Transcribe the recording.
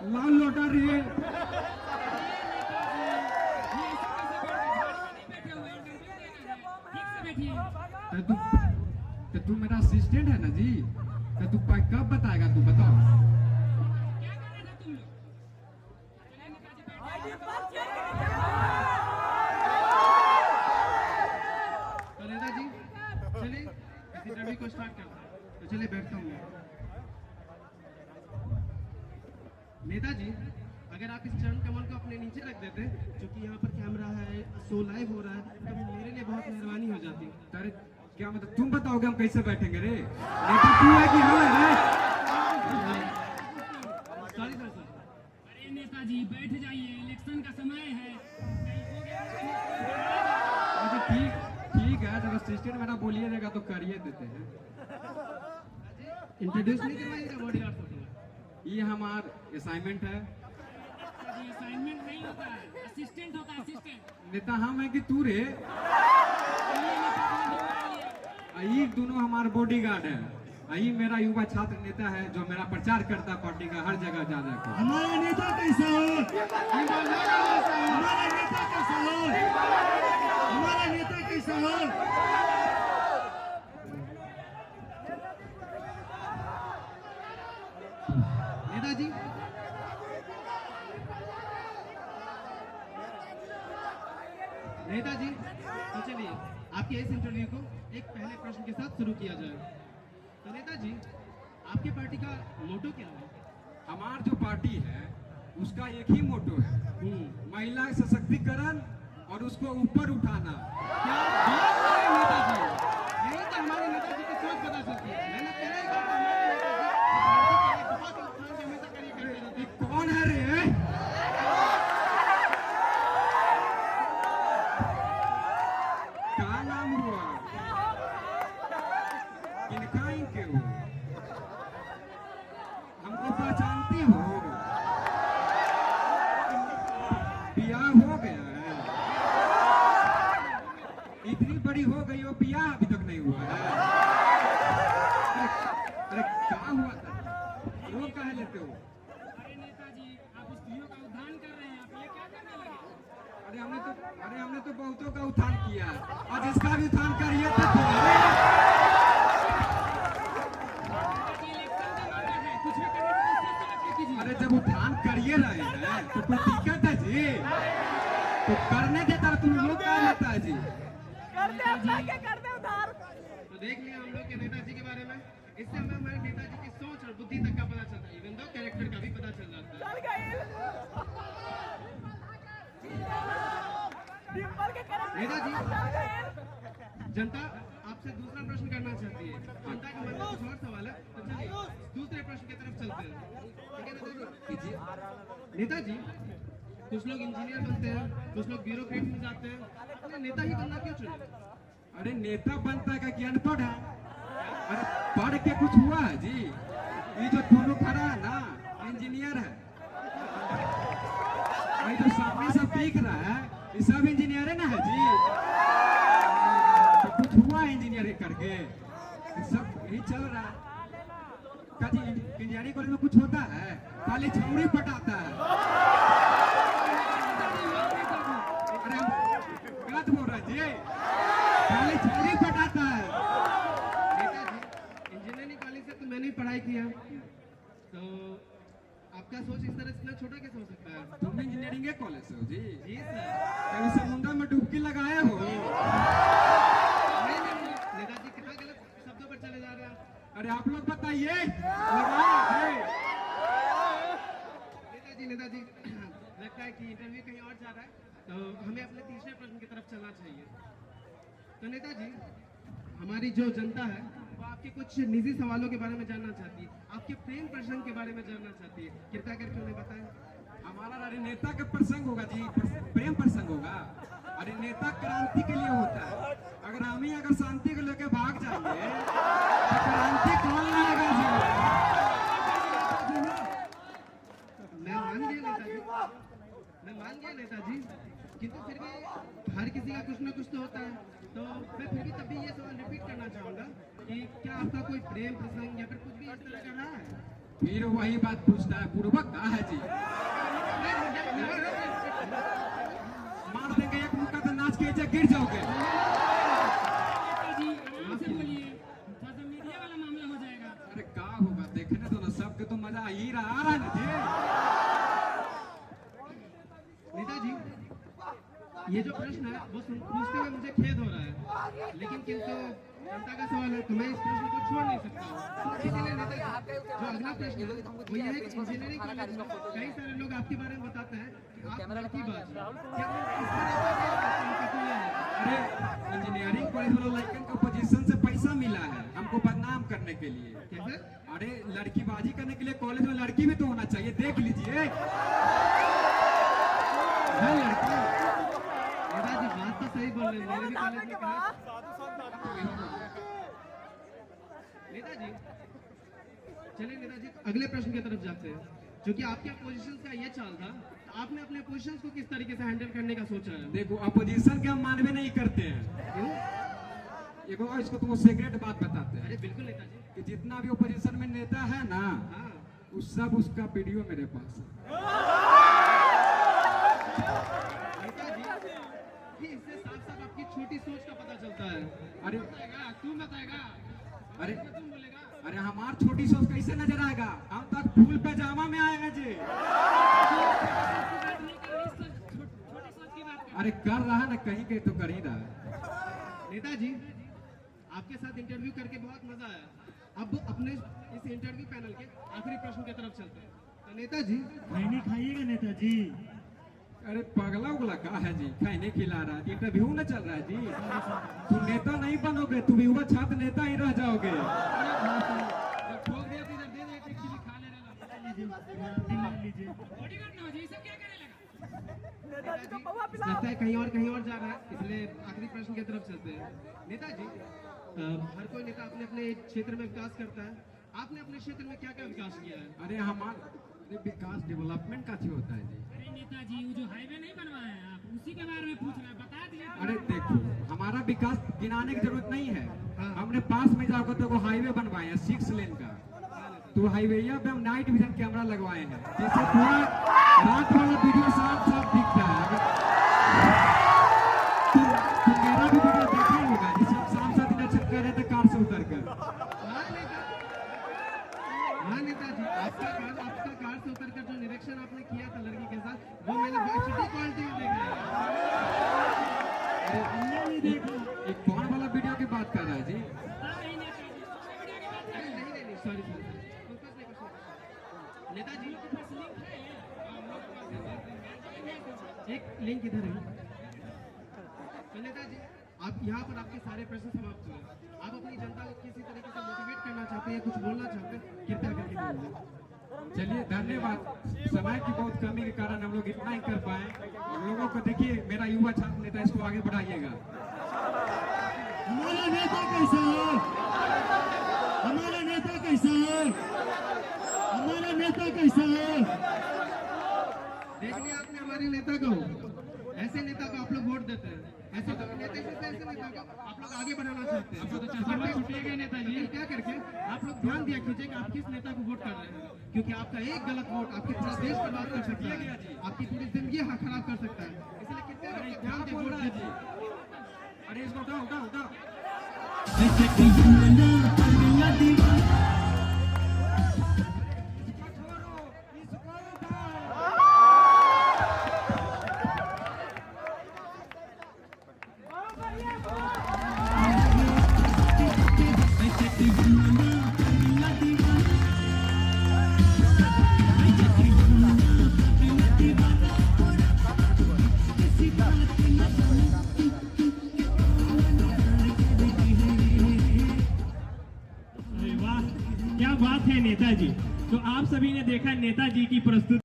लाल लौटा रही है। तो तू मेरा असिस्टेंट है ना जी, तो तू कब बताएगा, तू बताओ। तो नेताजी चलिए इस इंटरव्यू को स्टार्ट करते हैं। तो चलिए बैठता हूँ। नेताजी अगर आप इस चरण कमल को अपने नीचे रख देते, जो कि यहाँ पर कैमरा है, शो लाइव हो रहा है, तो मेरे लिए बहुत मेहरबानी हो जाती। अरे क्या मतलब, तुम बताओगे हम कैसे बैठेंगे रे? नेता तू है कि हम है? Sorry sir. अरे नेताजी बैठ जाइए, इलेक्शन का समय है। अच्छा ठीक है, जब असिस्टेंट मेरा बोलिए देगा तो करिए देते हैं। इंट्रोड्यूस नहीं करवाइएगा बॉडीगार्ड को? ये हमारा असाइनमेंट है। असाइनमेंट नहीं होता है, असिस्टेंट होता है, असिस्टेंट। नेता हम है कि तू रे? यही दोनों हमारे बॉडीगार्ड है। यही मेरा युवा छात्र नेता है जो मेरा प्रचार करता है पार्टी का हर जगह जाने को। हमारा नेता कैसा हो? हमारा नेता कैसा हो? हमारा नेता कैसा हो? नेताजी नेताजी तो चलिए आपके इस इंटरव्यू को एक पहले प्रश्न के साथ शुरू किया जाए। तो नेताजी आपकी पार्टी का मोटो क्या है? हमार जो पार्टी है उसका एक ही मोटो है, महिला सशक्तिकरण और उसको ऊपर उठाना। क्या बात है नेताजी, यही तो हमारे नेताजी की सोच पता चलती है। मैंने कह रहा है कौन है रे? क्या नाम हुआ? किनका इनके हो? हमको पहचानती हो? बियाह हो गया है? इतनी बड़ी हो गई हो, बियाह अभी तक नहीं हुआ है? अरे क्या हुआ था? वो कहे लेते हो? अरे नेताजी आप स्त्रियों का उद्धार कर रहे हैं, आप ये क्या करने लगे? अरे हमने तो बहुतों का उत्थान किया, और जिसका भी उत्थान करिए तो अरे जब उत्थान करिए रहे हैं तो कोई दिक्कत है जी? तो करने देता तुम लोग क्या लेता है जी? कर दे उधार। तो देख लिया हम लोग के नेताजी के बारे में। इससे हमें हमारे नेताजी की सोच और बुद्धि तक का पता चलता है, इवन दो कैरेक्टर का भी पता चल जाता है। चल गई। डिंपल के नेताजी चल गई। जनता आपसे दूसरा प्रश्न करना चाहती है। जनता के मन में कुछ और सवाल है, तो चलिए दूसरे प्रश्न की तरफ चलते हैं। ठीक है नेताजी? नेताजी कुछ लोग इंजीनियर बनते हैं, कुछ लोग ब्यूरोक्रेट में जाते हैं, तो नेता ही बनना क्यों चुने? अरे नेता बनता है क्या अनपढ़ है? अरे पढ़ के कुछ हुआ है जी? ये जो दोनों खड़ा है ना, इंजीनियर है। ये जो सामने सब दिख रहा है, ये सब इंजीनियर है ना है जी? तो कुछ हुआ इंजीनियरिंग करके? सब यही चल रहा है। क्या जी इंजीनियरिंग कॉलेज में कुछ होता है? खाली छौड़ी पटाता है। अरे गलत बोल रहे जी, खाली छौड़ी पटाता है। नेताजी इंजीनियरिंग कॉलेज से तो मैंने पढ़ाई किया, तो आपका सोच इस तरह इतना छोटा कैसे हो सकता है? तुम इंजीनियरिंग कॉलेज से हो जी? जी सर। कभी समुद्र में डुबकी लगाए हो? नहीं नेताजी कितना गलत शब्दों पर चले जा रहे हैं। अरे आप लोग बताइए। नेताजी लगता है कि इंटरव्यू कहीं और जा रहा है, तो हमें अपने तीसरे प्रश्न की तरफ चलना चाहिए। तो नेताजी हमारी जो जनता है वो आपके कुछ निजी सवालों के बारे में जानना चाहती है, आपके प्रेम प्रसंग के बारे में जानना चाहती है। कृपया करके उन्हें बताएं। हमारा अरे नेता का प्रसंग होगा जी, प्रेम प्रसंग होगा? अरे नेता क्रांति के लिए होता है। अगर हम ही अगर शांति को लेकर भाग जाएंगे तो क्रांति कौन लाएगा जी? मैं मान गया नेताजी, किंतु फिर भी हर किसी का कुछ ना कुछ तो होता है, तो मैं फिर भी तभी ये सवाल रिपीट करना चाहूँगा कि क्या आपका कोई प्रेम प्रसंग या फिर कुछ भी इस तरह का रहा है? फिर वही बात पूछता है, बुड़बक कहाँ है जी? मार देंगे एक मुक्का तो नाच के गिर जाओगे। जी आराम से बोलिए, थोड़ा सा मीडिया वाला मामला हो जाएगा। अरे क्या होगा, देखने दो ना, सबके तो मजा आ ही रहा है ना जी। नेताजी, ये जो प्रश्न है वो पूछते हुए मुझे खेद हो रहा है, लेकिन किंतु जनता का सवाल है तो मैं इस प्रश्न को छोड़ नहीं सकता हूँ। इसीलिए नेताजी, जो अगला प्रश्न है वो यह है कि इंजीनियरिंग कॉलेज में कई सारे लोग आपके बारे में बताते हैं कि आप लड़कीबाज हैं। क्या वो इस तरह का है? अरे इंजीनियरिंग कॉलेज वालों लड़कन को पोजीशन से पैसा मिला है हमको बदनाम करने के लिए। कैसे? अरे लड़कीबाजी करने के लिए कॉलेज में लड़की भी तो होना चाहिए, देख लीजिए है लड़की। नेताजी बात तो सही बोल रहे हैं, मेरे भी कॉलेज में कहा। नेताजी, चलिए नेताजी अगले प्रश्न की तरफ जाते हैं। क्योंकि आपके अपोजिशन का ये चाल था, तो आपने अपने अपोजिशन को किस तरीके से हैंडल करने का सोचा है? देखो अपोजिशन के हम मानवे नहीं करते हैं। क्यों? एक और इसको तो वो सीक्रेट बात बताते हैं अरे बिल्कुल नेताजी। कि जितना भी अपोजिशन में नेता है ना, हाँ, उस सब उसका वीडियो मेरे पास है। नेताजी, इससे साफ साफ आपकी छोटी सोच का पता चलता है। अरे तू बताएगा, अरे तुम बोलेगा। अरे हमार छोटी सोच कैसे नजर आएगा? हम तक फूल पैजामा में आएगा जी। छोटी सोच की बात कर। अरे कर रहा है ना, कहीं कहीं तो कर ही रहा है। नेताजी, आपके साथ इंटरव्यू करके बहुत मजा आया। अब अपने इस इंटरव्यू पैनल के आखिरी प्रश्न की तरफ चलते हैं। तो नेताजी, खैनी खाइएगा नेताजी। अरे पगला उगला का है जी, खैनी खिला रहा है, इंटरव्यू न चल रहा है जी। तुम नेता नहीं बनोगे, तुम युवा छात्र नेता ही रह जाओगे। जब ठोक दिया तो इधर दे दे, एक चिल्ली खा ले रहा। लीजिए बॉडीगार्ड ना हो जाए, ये सब क्या करने लगा? नेताजी को पौवा पिलाओ। लगता है कहीं और जा रहा है, इसलिए आखिरी प्रश्न की तरफ चलते हैं। नेताजी, हर कोई नेता अपने अपने क्षेत्र में विकास करता है। आपने अपने क्षेत्र में क्या क्या विकास किया है? अरे हमारा विकास डेवलपमेंट का चीज होता है जी। अरे नेताजी, वो जो हाईवे नहीं बनवाया है, आप उसी के बारे में पूछ रहे हैं, बता दिए। अरे देखो, हमारा विकास गिनाने की जरूरत नहीं है। हाँ। हमने पास में जाकर तो वो हाईवे बनवाए हैं 6 लेन का। तो हाईवे पे हम नाइट विजन कैमरा लगवाए हैं, जिससे पूरा रात वाला वीडियो साफ साफ दिखता है। अगर तुम मेरा भी वीडियो देखा ही होगा, जिसे हम शाम 7 दिन अच्छा कर रहे थे कार से उतर कर। हाँ नेताजी, आपका कार से उतर कर जो निरीक्षण आपने किया था लड़की के साथ, वो मैंने HD क्वालिटी में देख लिया। हमने नहीं देखा। एक कौन वाला वीडियो की बात कर रहा है जी? नहीं, सॉरी नेताजी, एक लिंक इधर है। तो नेताजी, आप यहाँ पर आपके सारे प्रश्न समाप्त हुए। आप अपनी जनता को किसी तरीके से मोटिवेट करना चाहते हैं, कुछ बोलना चाहते हैं, कृपया करके बोलिए। चलिए धन्यवाद। समय की बहुत कमी के कारण हम लोग इतना ही कर पाए। और लोगों को देखिए, मेरा युवा छात्र नेता, इसको आगे बढ़ाइएगा। हमारा नेता कैसा है? हमारा नेता कैसा है? हमारा नेता कैसा है? देख लिया आपने हमारे नेता को। ऐसे नेता को आप लोग वोट देते हैं, ऐसे नेता को आप लोग आगे बढ़ाना चाहते हैं। तो चश्मा छूटेगा नेताजी। क्या करके आप लोग ध्यान दिया कीजिए कि आप किस नेता को वोट कर रहे हैं, क्योंकि आपका एक गलत वोट आपके पूरा देश बर्बाद कर सकता है, आपकी पूरी जिंदगी खराब कर सकता है। इसलिए कृपया करके ध्यान दे वोट दीजिए। अरे इसको उठाओ उठाओ उठाओ। अरे वाह, क्या बात है नेताजी। तो आप सभी ने देखा नेताजी की प्रस्तुति।